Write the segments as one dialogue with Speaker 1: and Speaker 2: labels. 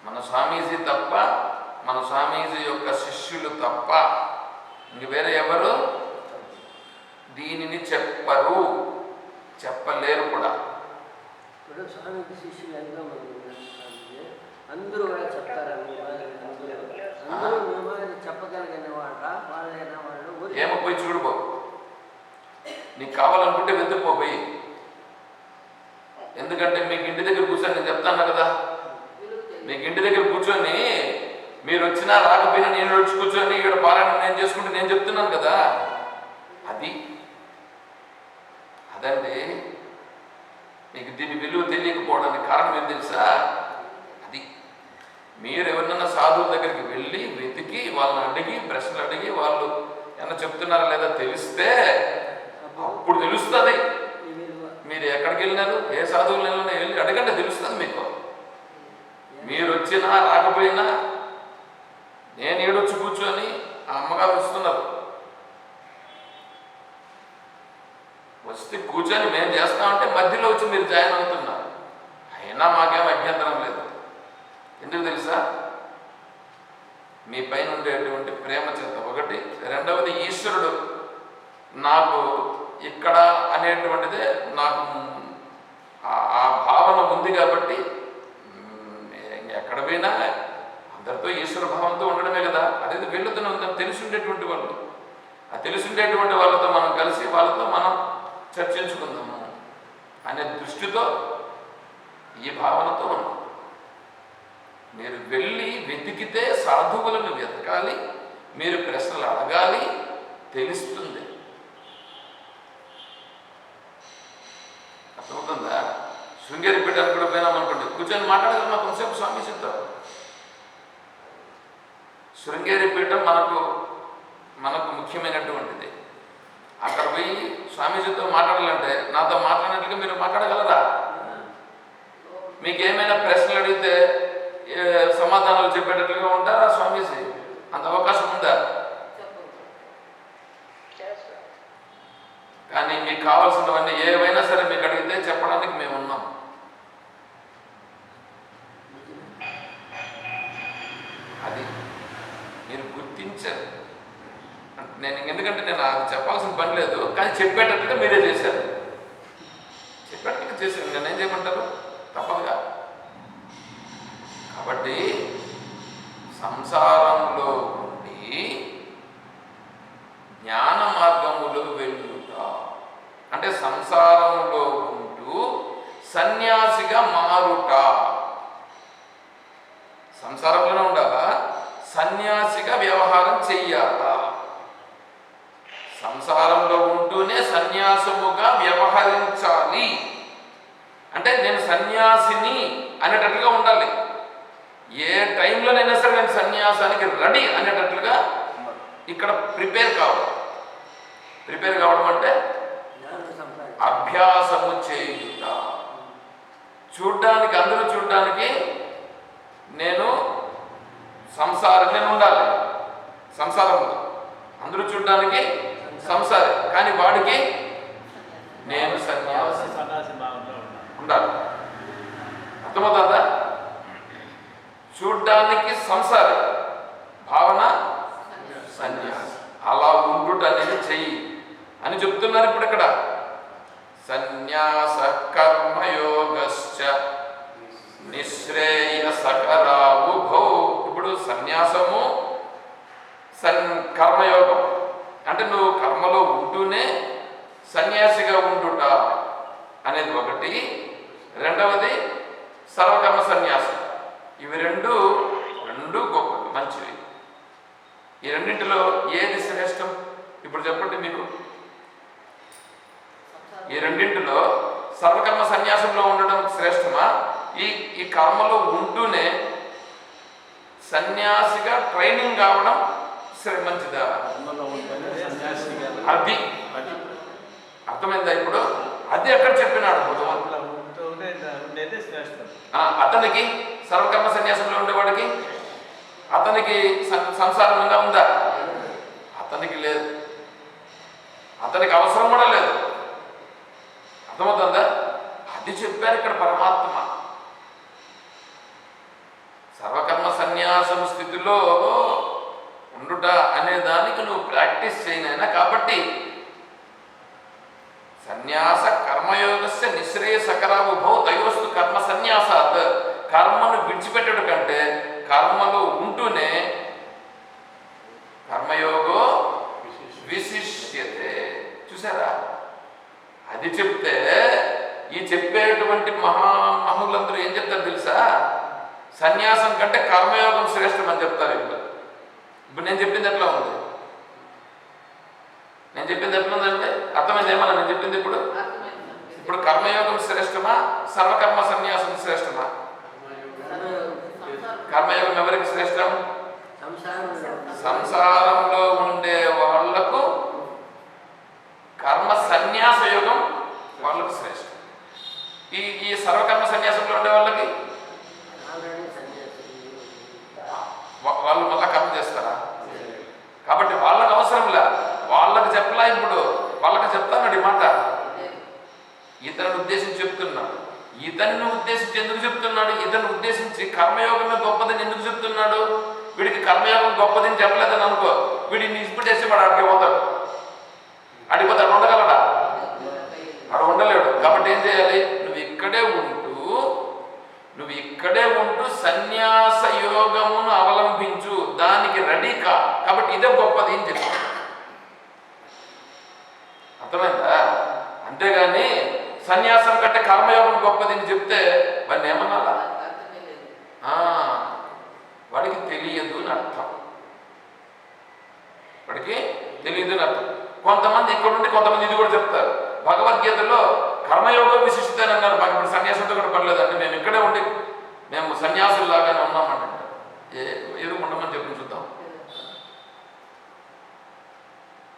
Speaker 1: మన స్వామీజీ తప్ప, మన స్వామీజీ యొక్క శిష్యులు తప్ప ఇంక వేరే ఎవరు దీనిని చెప్పరు, చెప్పలేరు కూడా.
Speaker 2: ఇప్పుడు స్వామికి శిష్యులు ఎంతో మంది అందరూ కూడా చెప్తారు. అందరూ చెప్పగలిగిన వాళ్ళైనా వాళ్ళు
Speaker 1: ఏమో పోయి చూడుపో, నీకు కావాలనుకుంటే వెతుక్కుపోయి. ఎందుకంటే మీకు ఇంటి దగ్గర కూర్చొని నేను చెప్తాను కదా, మీకు ఇంటి దగ్గర కూర్చొని మీరు వచ్చినా రాకపోయినా నేను వచ్చి కూర్చొని ఇక్కడ పారాయణం నేను చేసుకుంటే నేను చెప్తున్నాను కదా. అదండి మీకు దీని విలువ తెలియకపోవడానికి కారణం ఏం తెలుసా? అది మీరు ఎవరినన్నా సాధువుల దగ్గరికి వెళ్ళి వెతికి వాళ్ళని అడిగి ప్రశ్నలు అడిగి వాళ్ళు ఏమన్నా చెప్తున్నారా లేదా తెలిస్తే అప్పుడు తెలుస్తుంది. మీరు ఎక్కడికి వెళ్ళినారు, ఏ సాధువులు వెళ్ళి అడగండి, తెలుస్తుంది మీకు. మీరు వచ్చినా రాకపోయినా నేను ఏడొచ్చి కూర్చొని ఆ అమ్మగారు వస్తున్నారు, వస్తే కూర్చొని మేము చేస్తామంటే మధ్యలో వచ్చి మీరు జాయిన్ అవుతున్నారు. అయినా మాకేం అభ్యంతరం లేదు. ఎందుకు తెలుసా? మీ పైన ఉండేటువంటి ప్రేమ చేత ఒకటి, రెండవది ఈశ్వరుడు నాకు ఇక్కడ అనేటువంటిదే నాకు ఆ భావన ఉంది కాబట్టి ఎక్కడ పోయినా అందరితో ఈశ్వర భావంతో ఉండడమే కదా. అదే వెళ్తున్నాం తెలిసి ఉండేటువంటి వాళ్ళు, ఆ తెలిసి ఉండేటువంటి వాళ్ళతో మనం కలిసి వాళ్ళతో మనం చర్చించుకుందాము అనే దృష్టితో ఈ భావనతో ఉన్నాం. మీరు వెళ్ళి వెతికితే సాధువులను వెతకాలి, మీరు ప్రశ్నలు అడగాలి, తెలుస్తుంది. అర్థమవుతుందా? శృంగేరి పీఠానికి కూడా పోయినామనుకోండి, కూర్చొని మాట్లాడగలమా కొంతసేపు స్వామీజీతో. శృంగేరి పీఠం మనకు ముఖ్యమైనటువంటిది. అక్కడ పోయి స్వామీజీతో మాట్లాడాలంటే నాతో మాట్లాడినట్లుగా మీరు మాట్లాడగలరా? మీకు ఏమైనా ప్రశ్నలు అడిగితే సమాధానాలు చెప్పేటట్లుగా ఉంటారా స్వామీజీ? అంత అవకాశం ఉందా? కానీ మీకు కావాల్సినవన్నీ ఏవైనా సరే మీకు అడిగితే చెప్పడానికి మేము ఉన్నాం. అది మీరు గుర్తించారు. ఎందుకంటే నేను చెప్పాల్సిన పని లేదు, కానీ చెప్పేటట్టుగా మీరే చేశారు. చెప్పేటట్టుగా చేశారు, నేనేం చేయమంటారు? తప్పదుగా. కాబట్టి సంసారంలో ఉండి జ్ఞాన మార్గములో వెళ్ళుట అంటే సంసారంలో ఉంటూ సన్యాసిగా మారుట. సంసారంలోనే ఉండాలా, సన్యాసిగా వ్యవహారం చెయ్యాలా. సంసారంలో ఉంటూనే సన్యాసముగా వ్యవహరించాలి. అంటే నేను సన్యాసిని అనేటట్లుగా ఉండాలి. ఏ టైంలోనైనా సరే నేను సన్యాసానికి రెడీ అనేటట్లుగా ఇక్కడ ప్రిపేర్ కావడం. ప్రిపేర్ కావడం అంటే అభ్యాసము చేయుట. అందరూ చూడడానికి నేను ఉండాలి సంసారంలో. అందరూ చూడడానికి సంసారి, కానీ వాడికి నేను సన్యాసి ఉండాలి. అర్థమవుతుందా? చూడ్డానికి సంసారి, భావన సన్యాసి. అలా ఉండుట అనేది చెయ్యి అని చెప్తున్నారు ఇప్పుడు ఇక్కడ. సన్యాస కర్మయోగశ్చ నిశ్రేయసకరావుభౌ. ఇప్పుడు సన్యాసము కర్మయోగం అంటే నువ్వు కర్మలో ఉంటూనే సన్యాసిగా ఉండుట అనేది ఒకటి. రెండవది సర్వకర్మ సన్యాసం. ఇవి రెండు గొప్పవి, మంచివి. ఈ రెండింటిలో ఏది శ్రేష్టం ఇప్పుడు చెప్పండి మీకు. ఈ రెండింటిలో సర్వకర్మ సన్యాసంలో ఉండడం శ్రేష్టమా, ఈ కర్మలో ఉంటూనే సన్యాసిగా ట్రైనింగ్ కావడం మంచిదా? అది అర్థమైందా ఇప్పుడు? అది ఎక్కడ చెప్పినాడు అతనికి సర్వకర్మ సన్యాసంలో ఉండేవాడికి అతనికి సంసారం ఇంకా ఉందా? అతనికి లేదు, అతనికి అవసరం కూడా లేదు. అర్థమవుతుందా? అది చెప్పారు ఇక్కడ పరమాత్మ. సర్వ స్థితిలో ఉండుట అనే దానికి నువ్వు ప్రాక్టీస్ చేయనైనా. కాబట్టి సన్యాస కర్మయోగస్య నిశ్రేయసకరావుభౌ తయోస్తు కర్మ సన్యాసాత్. కర్మను విడిచిపెట్టడు కంటే కర్మలో ఉంటూనే కర్మయోగో విశిష్యతే. చూసారా, అది చెప్తే ఈ చెప్పేటువంటి మహామహులందరూ ఏం చెప్తారు తెలుసా? సన్యాసం కంటే కర్మయోగం శ్రేష్టం అని చెప్తారు. ఇప్పుడు నేను చెప్పింది ఎట్లా ఉంది? నేను చెప్పింది ఎట్లా ఉందంటే అర్థమైంది ఏమన్నా? నేను చెప్పింది ఇప్పుడు కర్మయోగం శ్రేష్టమా, సర్వకర్మ సన్యాసం శ్రేష్టమా? కర్మయోగం ఎవరికి శ్రేష్టం? సంసారంలో ఉండే వాళ్లకు కర్మ సన్యాస యోగం వాళ్ళకు శ్రేష్టం. ఈ సర్వకర్మ సన్యాసంలో ఉండే వాళ్ళకి వాళ్ళు మళ్ళా కర్మ చేస్తారా? కాబట్టి వాళ్ళకి అవసరంలా, వాళ్ళకి చెప్పలా. ఇప్పుడు వాళ్ళకి చెప్తాను ఈ మాట. ఇతరుని ఉద్దేశించి చెప్తున్నాడు. ఇతన్ని ఉద్దేశించి ఎందుకు చెప్తున్నాడు? ఇతన్ని ఉద్దేశించి కర్మయోగమే గొప్పదని ఎందుకు చెప్తున్నాడు? వీడికి కర్మయోగం గొప్పదని చెప్పలేదని అనుకో, వీడిని ఇన్స్పిట్ చేసి వాడు అడిగిపోతాడు. అడిగిపోతాడు, ఉండగలడా? వాడు ఉండలేడు. కాబట్టి ఏం చేయాలి? నువ్వు ఇక్కడే ఉంటూ సన్యాస యోగమును అవలంబించు, దానికి రెడీ కా. కాబట్టి ఇదే గొప్పది అని చెప్పాడు. అర్థమైందా? అంతేగాని సన్యాసం కంటే కర్మయోగం గొప్పది అని చెప్తే వాడిని ఏమన్నారా? వాడికి తెలియదు అని అర్థం. వాడికి తెలియదు అని అర్థం. కొంతమంది ఇక్కడ నుండి కొంతమంది ఇది కూడా చెప్తారు. భగవద్గీతలో కర్మయోగం విశిష్టత అని అన్నారు. మాకు ఇప్పుడు సన్యాసంతో కూడా పర్లేదండి, మేము ఇక్కడే ఉండి మేము సన్యాసుల్లాగానే ఉన్నామంట. ఏదో ఉండమని చెప్పని చూద్దాం,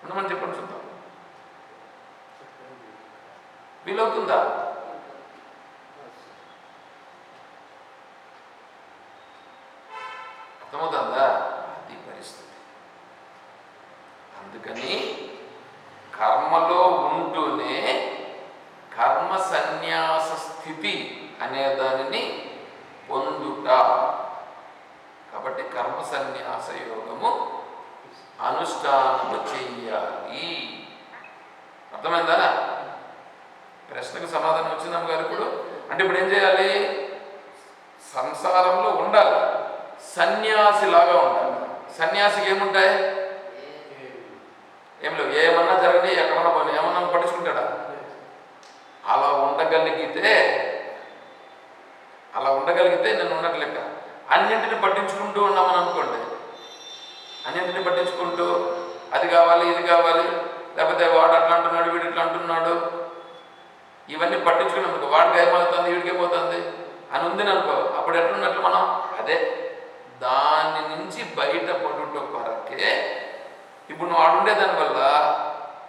Speaker 1: ఉండమని చెప్పని చూద్దాం. వీలవుతుందా? అర్థమవుతుందా? అది పరిస్థితి. అందుకని కర్మలో ఉంటూనే కర్మ సన్యాస స్థితి అనే దానిని పొందుట. కాబట్టి కర్మ సన్యాస యోగము అనుష్ఠానము చెయ్యాలి. అర్థమైందా? ప్రశ్నకు సమాధానం వచ్చింది అమ్మగారు. అంటే ఇప్పుడు ఏం చేయాలి? సంసారంలో ఉండాలి, సన్యాసిలాగా ఉండాలి. సన్యాసికి ఏముంటాయి? ఏం లేవు. ఏమన్నా జరగని, ఎక్కడన్నా పోనీ, ఏమన్నా పట్టించుకుంటాడా? అలా ఉండగలిగితే నేను ఉన్నట్లెక్క. అన్నింటిని పట్టించుకుంటూ ఉన్నామని అనుకోండి, అన్నింటిని పట్టించుకుంటూ అది కావాలి ఇది కావాలి, లేకపోతే వాడు అట్లా అంటున్నాడు వీడు ఇట్లా అంటున్నాడు, ఇవన్నీ పట్టించుకున్నాం. వాడికి ఏమవుతుంది వీడికి ఏమవుతుంది అని ఉంది అనుకో, అప్పుడు ఎట్లున్నట్లు మనం అదే దాని నుంచి బయటపడుట కొరకే. ఇప్పుడు నువ్వు ఆడుండే దానివల్ల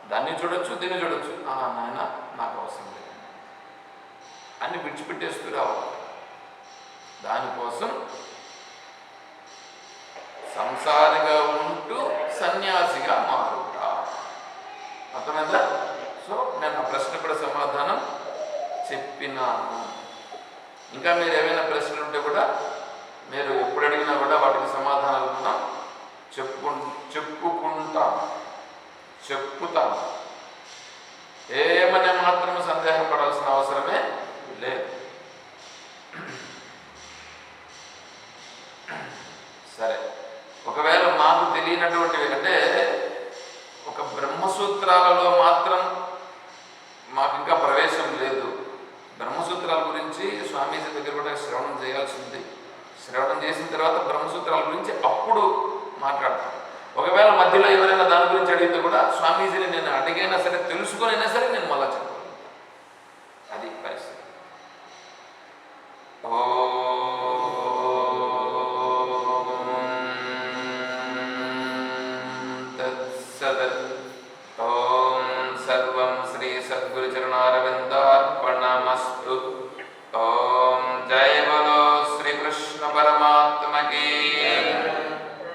Speaker 1: దాన్ని చూడొచ్చు, దీన్ని చూడొచ్చు. నాయన నాకు అవసరం లేదు అని విడిచిపెట్టేస్తూ రావాలి. దానికోసం సంసారిగా ఉంటూ సన్యాసిగా మారుట. అర్థమైందా? సో నేను ఆ ప్రశ్న కూడా సమాధానం చెప్పినాను. ఇంకా మీరు ఏమైనా ప్రశ్నలు ఉంటే కూడా మీరు ఎప్పుడు అడిగినా కూడా వాటికి సమాధానాలు మనం చెప్పుతాను. ఏమనే మాత్రం సందేహం పడాల్సిన అవసరమే లేదు. సరే, ఒకవేళ మాకు తెలియనటువంటివి అంటే ఒక బ్రహ్మసూత్రాలలో మాత్రం మాకు ఇంకా ప్రవేశం లేదు. బ్రహ్మసూత్రాల గురించి స్వామీజీ దగ్గర కూడా శ్రవణం చేయాల్సి ఉంది. శ్రవణం చేసిన తర్వాత బ్రహ్మసూత్రాల గురించి అప్పుడు మాట్లాడతాం. ఒకవేళ మధ్యలో ఎవరైనా దాని గురించి అడిగితే కూడా స్వామీజీని నేను అడిగైనా సరే, తెలుసుకొనైనా సరే నేను మళ్ళా చెప్పాను. అది పరిస్థితి. సర్వం శ్రీ సద్గురు చరణారవిందార్పణమస్తు. ఓం జై బలో శ్రీకృష్ణ పరమాత్మకి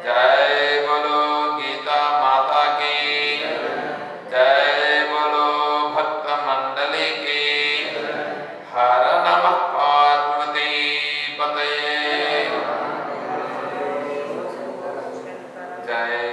Speaker 1: జై, బలో గీతా మాతా की జై, బలో భక్త మండలి की హర నమః పార్వతీ జై